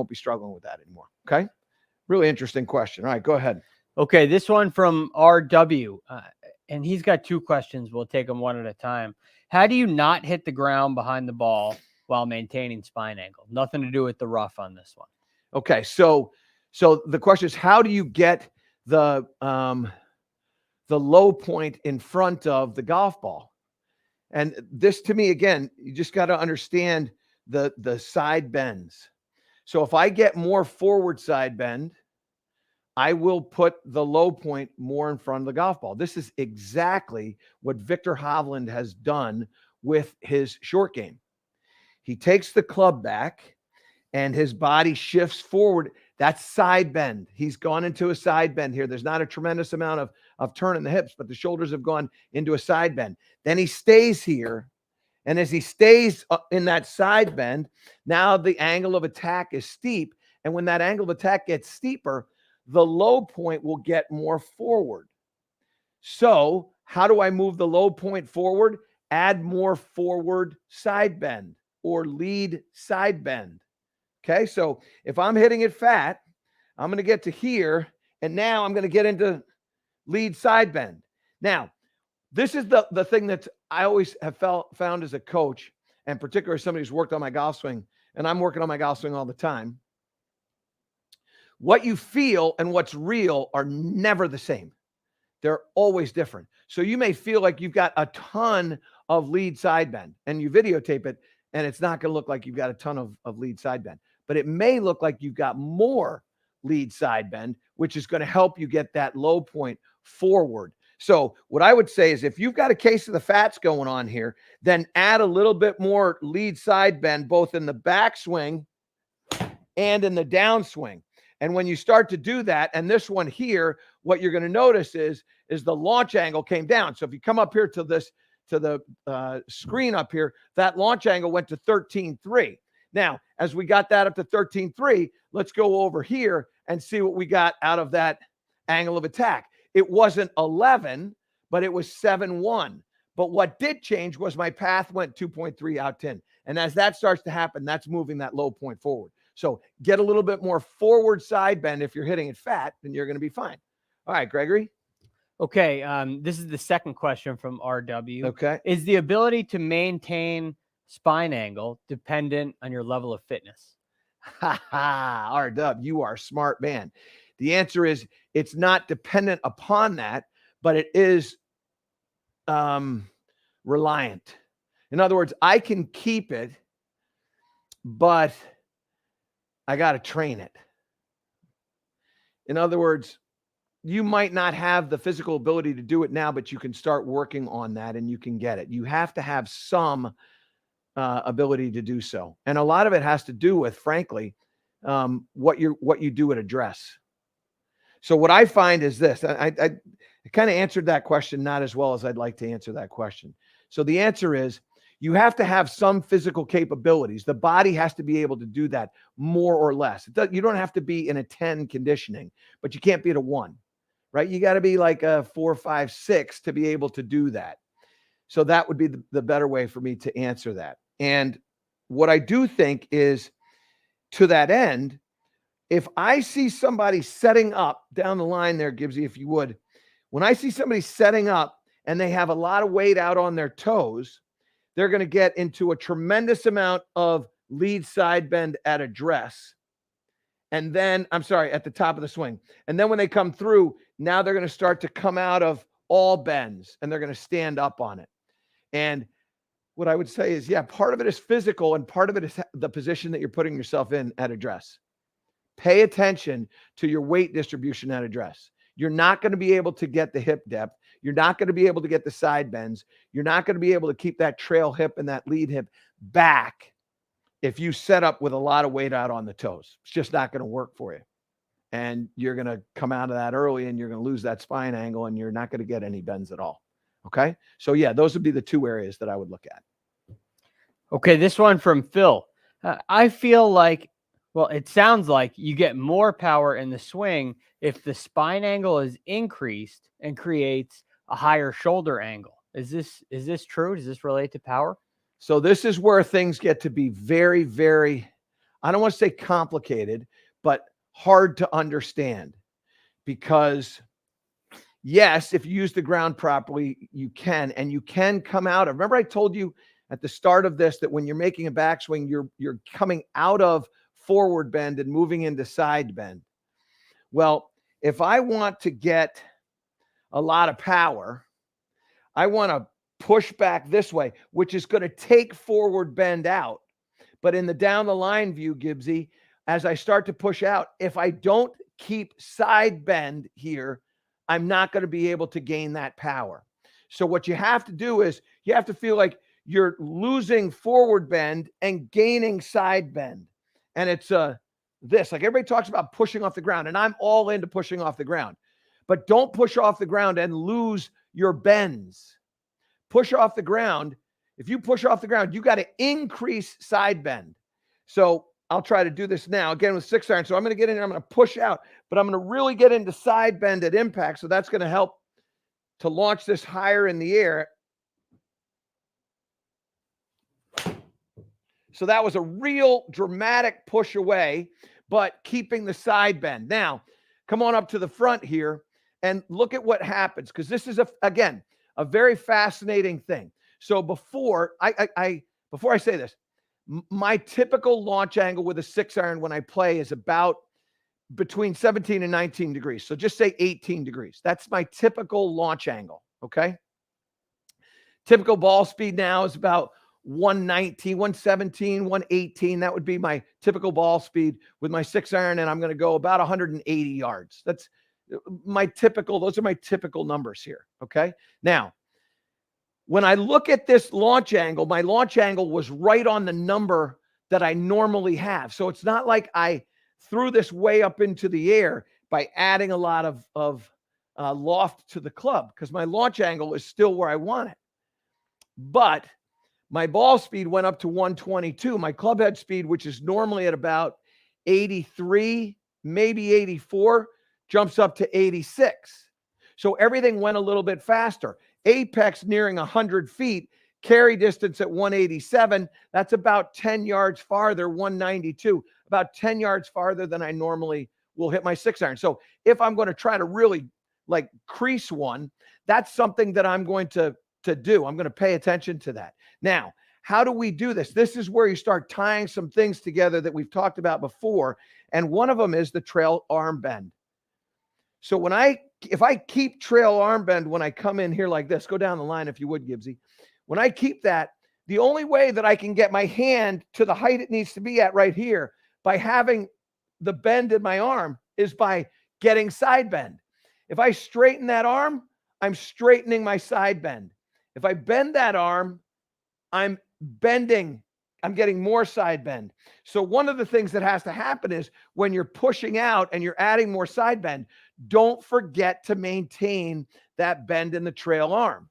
be struggling with that anymore. Okay, really interesting question. All right, go ahead. Okay, this one from RW, and he's got 2 questions. We'll take them one at a time. How do you not hit the ground behind the ball while maintaining spine angle? Nothing to do with the rough on this one. Okay, so the question is, how do you get the low point in front of the golf ball? And this, to me, again, you just got to understand the side bends. So if I get more forward side bend, I will put the low point more in front of the golf ball. This is exactly what Viktor Hovland has done with his short game. He takes the club back and his body shifts forward. That's side bend. He's gone into a side bend here. There's not a tremendous amount of turn in the hips, but the shoulders have gone into a side bend. Then he stays here. And as he stays in that side bend, now the angle of attack is steep. And when that angle of attack gets steeper, the low point will get more forward. So how do I move the low point forward? Add more forward side bend or lead side bend. Okay, so if I'm hitting it fat, I'm going to get to here, and now I'm going to get into lead side bend. Now, this is the thing that I always have found as a coach, and particularly somebody who's worked on my golf swing, and I'm working on my golf swing all the time. What you feel and what's real are never the same. They're always different. So you may feel like you've got a ton of lead side bend, and you videotape it, and it's not going to look like you've got a ton of lead side bend. But it may look like you've got more lead side bend, which is going to help you get that low point forward. So what I would say is if you've got a case of the fats going on here, then add a little bit more lead side bend, both in the backswing and in the downswing. And when you start to do that, and this one here, what you're going to notice is the launch angle came down. So if you come up here to the screen up here, that launch angle went to 13.3. Now, as we got that up to 13.3, let's go over here and see what we got out of that angle of attack. It wasn't 11, but it was 7.1. But what did change was my path went 2.3 out 10. And as that starts to happen, that's moving that low point forward. So get a little bit more forward side bend. If you're hitting it fat, then you're going to be fine. All right, Gregory. Okay, this is the second question from RW. Okay. Is the ability to maintain spine angle dependent on your level of fitness? Ha ha, RW, you are a smart man. The answer is it's not dependent upon that, but it is reliant. In other words, I can keep it, but I got to train it. In other words, you might not have the physical ability to do it now, but you can start working on that and you can get it. You have to have some ability to do so. And a lot of it has to do with, frankly, what you do at address. So what I find is this, I kind of answered that question not as well as I'd like to answer that question. So the answer is you have to have some physical capabilities. The body has to be able to do that more or less. You don't have to be in a 10 conditioning, but you can't be at a 1, right? You got to be like a 4, 5, 6 to be able to do that. So that would be the better way for me to answer that. And what I do think is, to that end, if I see somebody setting up down the line there, Gibbsy, if you would, when I see somebody setting up and they have a lot of weight out on their toes, they're going to get into a tremendous amount of lead side bend at address. And then, I'm sorry, at the top of the swing. And then when they come through, now they're going to start to come out of all bends and they're going to stand up on it. And what I would say is, yeah, part of it is physical and part of it is the position that you're putting yourself in at address. Pay attention to your weight distribution at address. You're not going to be able to get the hip depth. You're not going to be able to get the side bends. You're not going to be able to keep that trail hip and that lead hip back if you set up with a lot of weight out on the toes. It's just not going to work for you. And you're going to come out of that early and you're going to lose that spine angle and you're not going to get any bends at all. Okay. So yeah, those would be the two areas that I would look at. Okay. This one from Phil. I feel like, well, it sounds like you get more power in the swing if the spine angle is increased and creates a higher shoulder angle. Is this true? Does this relate to power? So this is where things get to be very, very, I don't want to say complicated, but hard to understand. Because yes, if you use the ground properly, you can, and you can come out of, remember I told you at the start of this that when you're making a backswing, you're coming out of forward bend and moving into side bend. Well, if I want to get a lot of power, I want to push back this way, which is going to take forward bend out. But in the down the line view, Gibbsy, as I start to push out, if I don't keep side bend here, I'm not going to be able to gain that power. So what you have to do is you have to feel like you're losing forward bend and gaining side bend. And it's this, like everybody talks about pushing off the ground, and I'm all into pushing off the ground. But don't push off the ground and lose your bends. Push off the ground. If you push off the ground, you got to increase side bend. So I'll try to do this now again with 6-iron. So I'm going to get in, I'm going to push out, but I'm going to really get into side bend at impact. So that's going to help to launch this higher in the air. So that was a real dramatic push away, but keeping the side bend. Now, come on up to the front here and look at what happens, because this is, again, a very fascinating thing. So before I say this, my typical launch angle with a 6-iron when I play is about between 17 and 19 degrees. So just say 18 degrees. That's my typical launch angle, okay? Typical ball speed now is about 119, 117, 118. That would be my typical ball speed with my 6-iron, and I'm going to go about 180 yards. That's my typical, those are my typical numbers here, okay? Now, when I look at this launch angle, my launch angle was right on the number that I normally have. So it's not like I threw this way up into the air by adding a lot of loft to the club, because my launch angle is still where I want it. But my ball speed went up to 122. My club head speed, which is normally at about 83, maybe 84, jumps up to 86. So everything went a little bit faster. Apex nearing 100 feet, carry distance at 187. That's about 10 yards farther, 192, about 10 yards farther than I normally will hit my 6-iron. So if I'm going to try to really like crease one, that's something that I'm going to do. I'm going to pay attention to that. Now, how do we do this? This is where you start tying some things together that we've talked about before. And one of them is the trail arm bend. So if I keep trail arm bend when I come in here like this, go down the line if you would, Gibbsy. When I keep that, the only way that I can get my hand to the height it needs to be at right here by having the bend in my arm is by getting side bend. If I straighten that arm, I'm straightening my side bend. If I bend that arm, I'm bending. I'm getting more side bend. So one of the things that has to happen is when you're pushing out and you're adding more side bend, don't forget to maintain that bend in the trail arm.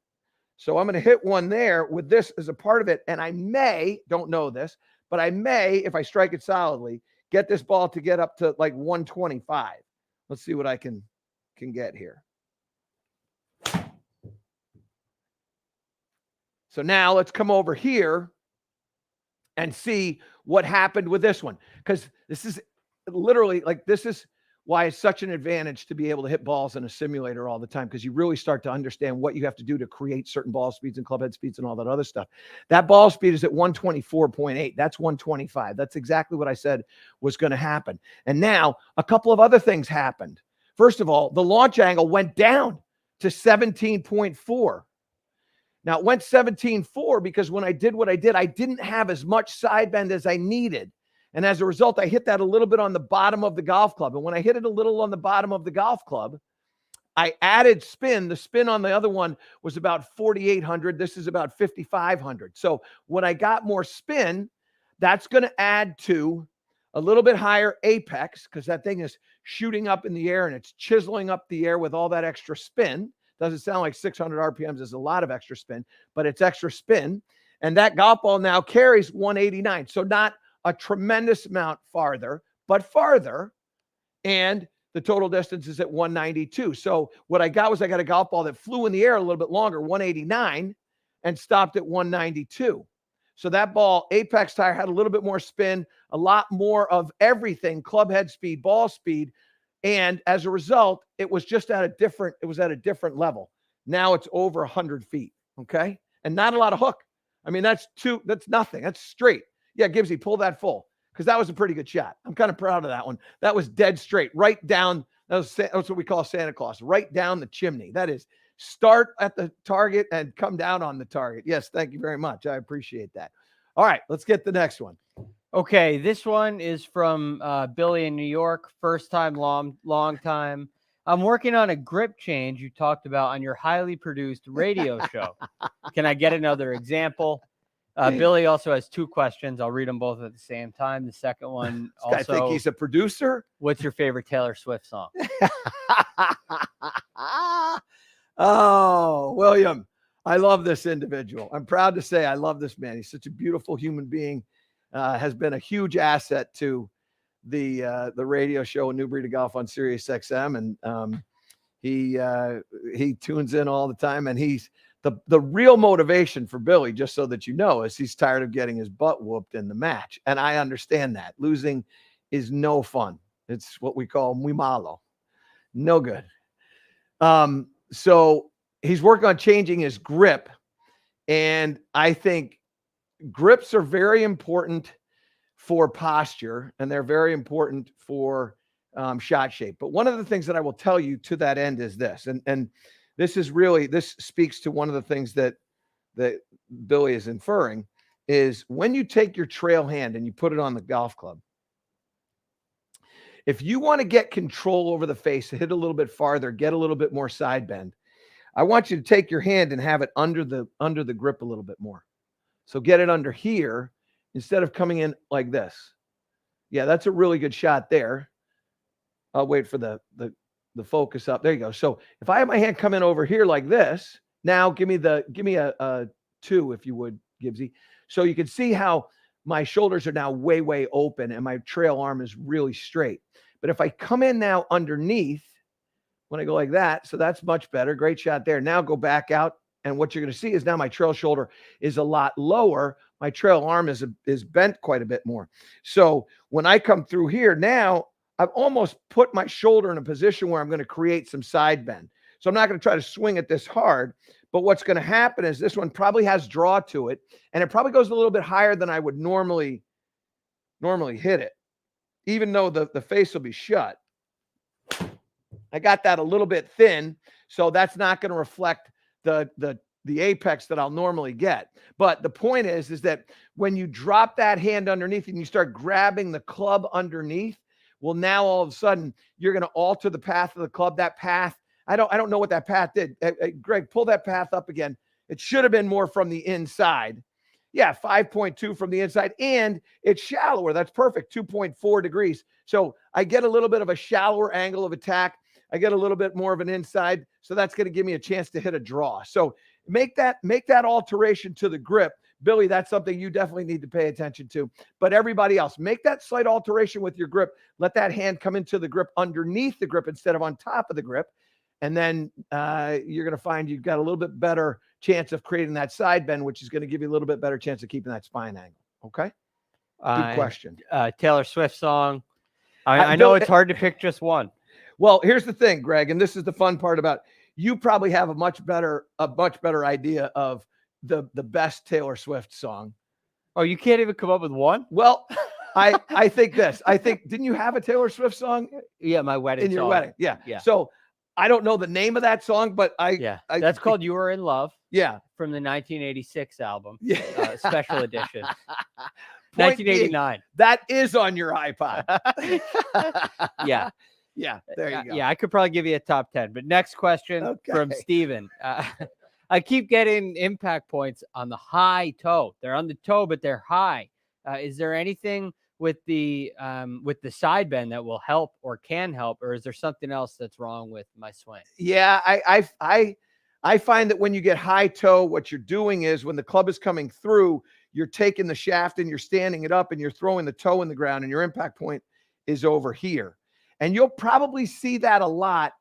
So I'm going to hit one there with this as a part of it. And I may, don't know this, but I may, if I strike it solidly, get this ball to get up to like 125. Let's see what I can get here. So now let's come over here and see what happened with this one. Because this is literally, like, this is why it's such an advantage to be able to hit balls in a simulator all the time, because you really start to understand what you have to do to create certain ball speeds and club head speeds and all that other stuff. That ball speed is at 124.8. That's 125. That's exactly what I said was going to happen. And now a couple of other things happened. First of all, the launch angle went down to 17.4. Now, it went 17.4 because when I did what I did, I didn't have as much side bend as I needed. And as a result, I hit that a little bit on the bottom of the golf club. And when I hit it a little on the bottom of the golf club, I added spin. The spin on the other one was about 4,800. This is about 5,500. So when I got more spin, that's going to add to a little bit higher apex, because that thing is shooting up in the air and it's chiseling up the air with all that extra spin. Doesn't sound like 600 RPMs is a lot of extra spin, but it's extra spin. And that golf ball now carries 189. So not a tremendous amount farther, but farther. And the total distance is at 192. So what I got was I got a golf ball that flew in the air a little bit longer, 189, and stopped at 192. So that ball, apex tire, had a little bit more spin, a lot more of everything, club head speed, ball speed. And as a result, it was just at a different level. Now it's over 100 feet. Okay. And not a lot of hook. I mean, that's nothing. That's straight. Yeah, Gibbsy, pull that full, because that was a pretty good shot. I'm kind of proud of that one. That was dead straight, right down. That's what we call Santa Claus, right down the chimney. That is, start at the target and come down on the target. Yes, thank you very much. I appreciate that. All right, let's get the next one. Okay, this one is from Billy in New York. First time, long time. I'm working on a grip change you talked about on your highly produced radio show. Can I get another example? Billy also has two questions. I'll read them both at the same time. The second one also, I think he's a producer. What's your favorite Taylor Swift song? Oh, William, I love this individual. I'm proud to say I love this man. He's such a beautiful human being. Has been a huge asset to the radio show New Breed of Golf on Sirius XM, and he tunes in all the time, and he's the real motivation for Billy, just so that you know, is he's tired of getting his butt whooped in the match. And I understand that. Losing is no fun. It's what we call muy malo. No good. So he's working on changing his grip. And I think grips are very important for posture, and they're very important for shot shape. But one of the things that I will tell you to that end is this, and this speaks to one of the things that Billy is inferring, is when you take your trail hand and you put it on the golf club, if you want to get control over the face, hit a little bit farther, get a little bit more side bend, I want you to take your hand and have it under the grip a little bit more. So get it under here instead of coming in like this. Yeah, that's a really good shot there. I'll wait for the focus up. There you go. So if I have my hand come in over here like this, now give me a 2, if you would, Gibbsy. So you can see how my shoulders are now way, way open and my trail arm is really straight. But if I come in now underneath, when I go like that, so that's much better. Great shot there. Now go back out. And what you're going to see is now my trail shoulder is a lot lower. My trail arm is bent quite a bit more. So when I come through here now, I've almost put my shoulder in a position where I'm going to create some side bend. So I'm not going to try to swing it this hard. But what's going to happen is this one probably has draw to it, and it probably goes a little bit higher than I would normally hit it, even though the face will be shut. I got that a little bit thin, so that's not going to reflect the apex that I'll normally get. But the point is that when you drop that hand underneath and you start grabbing the club underneath, well, now all of a sudden you're going to alter the path of the club. That path, I don't know what that path did. Greg, pull that path up again. It should have been more from the inside. Yeah, 5.2 from the inside, and it's shallower. That's perfect, 2.4 degrees. So I get a little bit of a shallower angle of attack. I get a little bit more of an inside, so that's going to give me a chance to hit a draw. So make that alteration to the grip. Billy, that's something you definitely need to pay attention to. But everybody else, make that slight alteration with your grip. Let that hand come into the grip underneath the grip instead of on top of the grip. And then you're going to find you've got a little bit better chance of creating that side bend, which is going to give you a little bit better chance of keeping that spine angle. Okay? Good question. Taylor Swift song. I know it's hard to pick just one. Well, here's the thing, Greg, and this is the fun part about you probably have a much better idea of the best Taylor Swift song. Oh, you can't even come up with one? Well, I think this. I think didn't you have a Taylor Swift song? Yeah, my wedding in your song. wedding. Yeah. Yeah. So I don't know the name of that song, but that's called "You Were in Love." Yeah, from the 1986 album, yeah, special edition, Point 1989. That is on your iPod. Yeah. Yeah, there you go. Yeah, I could probably give you a top 10. But next question from Steven. I keep getting impact points on the high toe. They're on the toe, but they're high. Is there anything with the side bend that will help or can help, or is there something else that's wrong with my swing? Yeah, I find that when you get high toe, what you're doing is when the club is coming through, you're taking the shaft and you're standing it up and you're throwing the toe in the ground, and your impact point is over here. And you'll probably see that a lot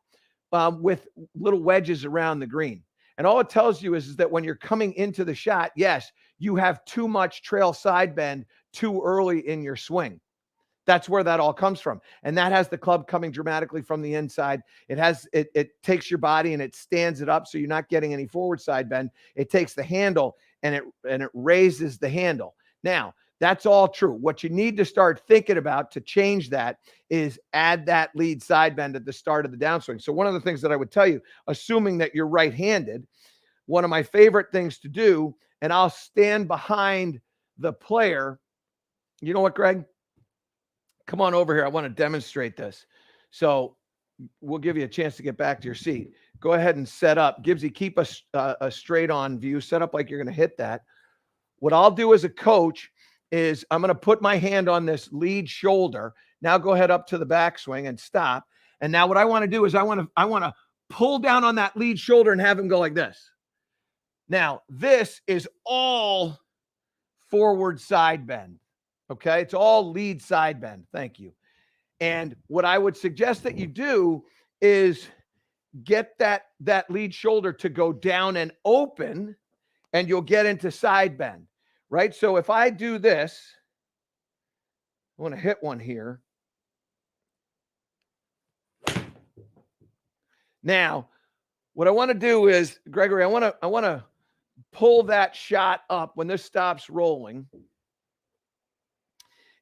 with little wedges around the green. And all it tells you is that when you're coming into the shot, yes, you have too much trail side bend too early in your swing. That's where that all comes from. And that has the club coming dramatically from the inside. It takes your body and it stands it up, so you're not getting any forward side bend. It takes the handle and it raises the handle. Now, that's all true. What you need to start thinking about to change that is add that lead side bend at the start of the downswing. So one of the things that I would tell you, assuming that you're right-handed, one of my favorite things to do, and I'll stand behind the player. You know what, Greg? Come on over here. I want to demonstrate this. So we'll give you a chance to get back to your seat. Go ahead and set up. Gibbsy, keep a straight on view. Set up like you're going to hit that. What I'll do as a coach is I'm going to put my hand on this lead shoulder. Now go ahead up to the backswing and stop. And now what I want to do is I want to pull down on that lead shoulder and have him go like this. Now, this is all forward side bend. Okay, it's all lead side bend. Thank you. And what I would suggest that you do is get that lead shoulder to go down and open, and you'll get into side bend, right? So if I do this, I want to hit one here. Now, what I want to do is, Gregory, I want to pull that shot up when this stops rolling.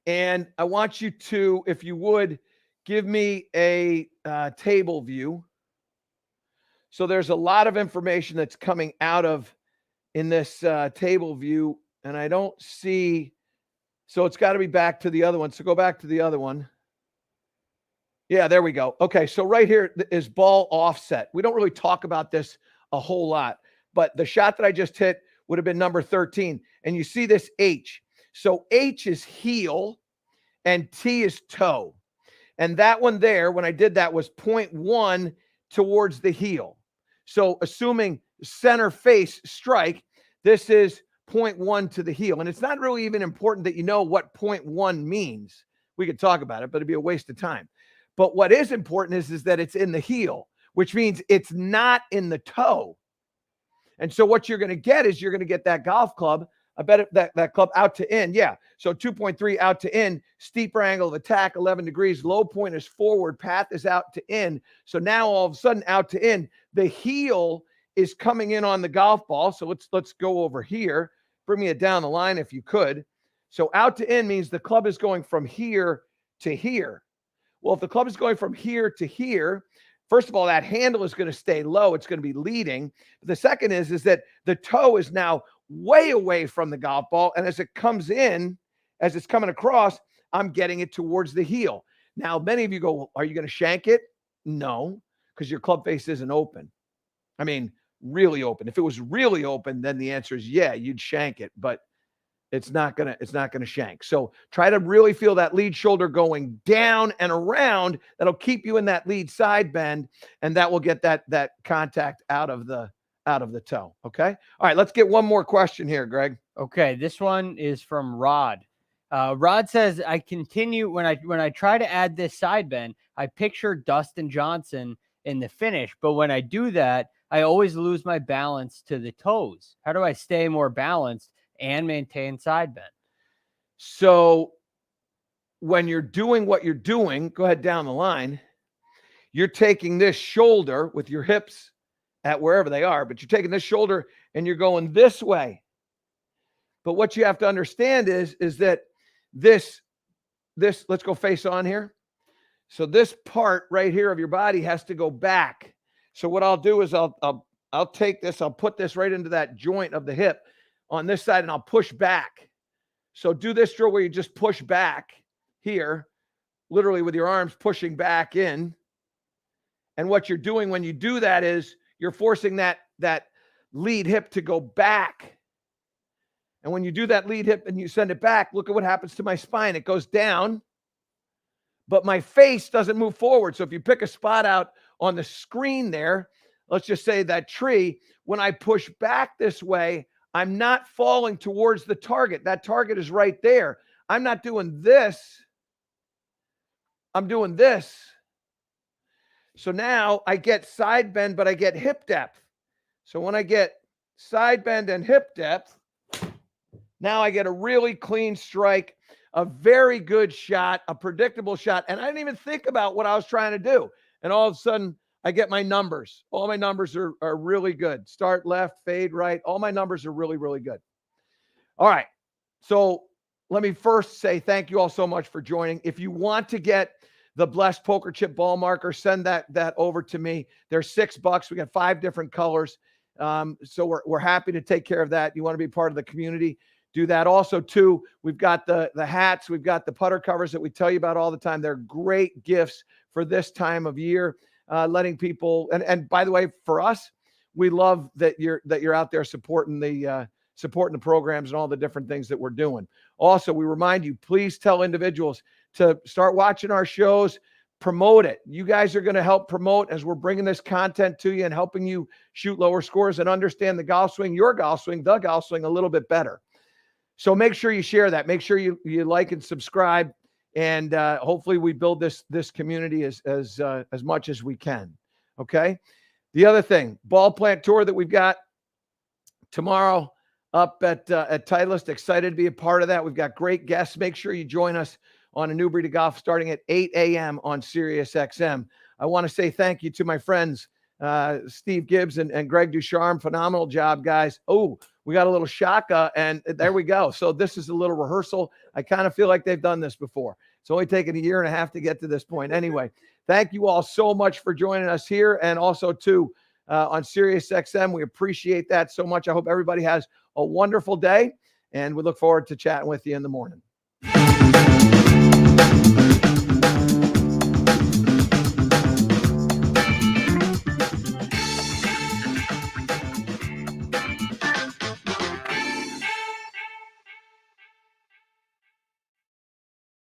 And I want you to, if you would, give me a table view. So there's a lot of information that's coming out of in this table view, and I don't see, so it's got to be back to the other one. So go back to the other one. Yeah, there we go. Okay, so right here is ball offset. We don't really talk about this a whole lot, but the shot that I just hit would have been number 13. And you see this H. So H is heel and T is toe. And that one there, when I did that, was 0.1 towards the heel. So assuming center face strike, this is 0.1 to the heel. And it's not really even important that you know what 0.1 means. We could talk about it, but it'd be a waste of time. But what is important is that it's in the heel, which means it's not in the toe. And so what you're going to get is you're going to get that golf club. I bet that club out to in. Yeah. So 2.3 out to in, steeper angle of attack, 11 degrees. Low point is forward. Path is out to in. So now all of a sudden out to in, the heel is coming in on the golf ball. So let's go over here. Bring me it down the line if you could. So out to in means the club is going from here to here. Well, if the club is going from here to here, first of all, that handle is going to stay low. It's going to be leading. But the second is that the toe is now way away from the golf ball. And as it comes in, as it's coming across, I'm getting it towards the heel. Now, many of you go, are you going to shank it? No, because your club face isn't open. I mean, really open. If it was really open, then the answer is yeah, you'd shank it, but it's not gonna shank. So try to really feel that lead shoulder going down and around. That'll keep you in that lead side bend, and that will get that contact out of the toe. Okay. All right. Let's get one more question here, Greg. Okay. This one is from Rod. Rod says, I continue when I try to add this side bend, I picture Dustin Johnson in the finish, but when I do that, I always lose my balance to the toes. How do I stay more balanced and maintain side bend? So when you're doing what you're doing, go ahead down the line, you're taking this shoulder with your hips at wherever they are, but you're taking this shoulder and you're going this way. But what you have to understand is that this, let's go face on here. So this part right here of your body has to go back. So what I'll do is I'll take this, I'll put this right into that joint of the hip on this side and I'll push back. So do this drill where you just push back here, literally with your arms pushing back in. And what you're doing when you do that is you're forcing that lead hip to go back. And when you do that lead hip and you send it back, look at what happens to my spine. It goes down, but my face doesn't move forward. So if you pick a spot out on the screen there, let's just say that tree, when I push back this way, I'm not falling towards the target. That target is right there. I'm not doing this. I'm doing this. So now I get side bend, but I get hip depth. So when I get side bend and hip depth, now I get a really clean strike, a very good shot, a predictable shot. And I didn't even think about what I was trying to do. And all of a sudden, I get my numbers. All my numbers are really good. Start left, fade right. All my numbers are really, really good. All right. So let me first say thank you all so much for joining. If you want to get the Blessed Poker Chip ball marker, send that over to me. They're $6. We got 5 different colors. So we're happy to take care of that. You want to be part of the community, do that. Also, too, we've got the hats. We've got the putter covers that we tell you about all the time. They're great gifts for this time of year, letting people, and by the way, for us, we love that you're out there supporting the programs and all the different things that we're doing. Also, we remind you, please tell individuals to start watching our shows, promote it. You guys are going to help promote as we're bringing this content to you and helping you shoot lower scores and understand the golf swing, your golf swing, the golf swing a little bit better. So make sure you share that. Make sure you like and subscribe, and hopefully we build this community as much as we can. Okay. The other thing, ball plant tour that we've got tomorrow up at Titleist. Excited to be a part of that. We've got great guests. Make sure you join us on A New Breed of Golf starting at 8 a.m. on Sirius XM. I want to say thank you to my friends, Steve Gibbs and Greg Ducharme. Phenomenal job, guys. Oh, we got a little shaka, and there we go. So this is a little rehearsal. I kind of feel like they've done this before. It's only taken 1.5 years to get to this point. Anyway, thank you all so much for joining us here, and also too on Sirius XM. We appreciate that so much. I hope everybody has a wonderful day, and we look forward to chatting with you in the morning.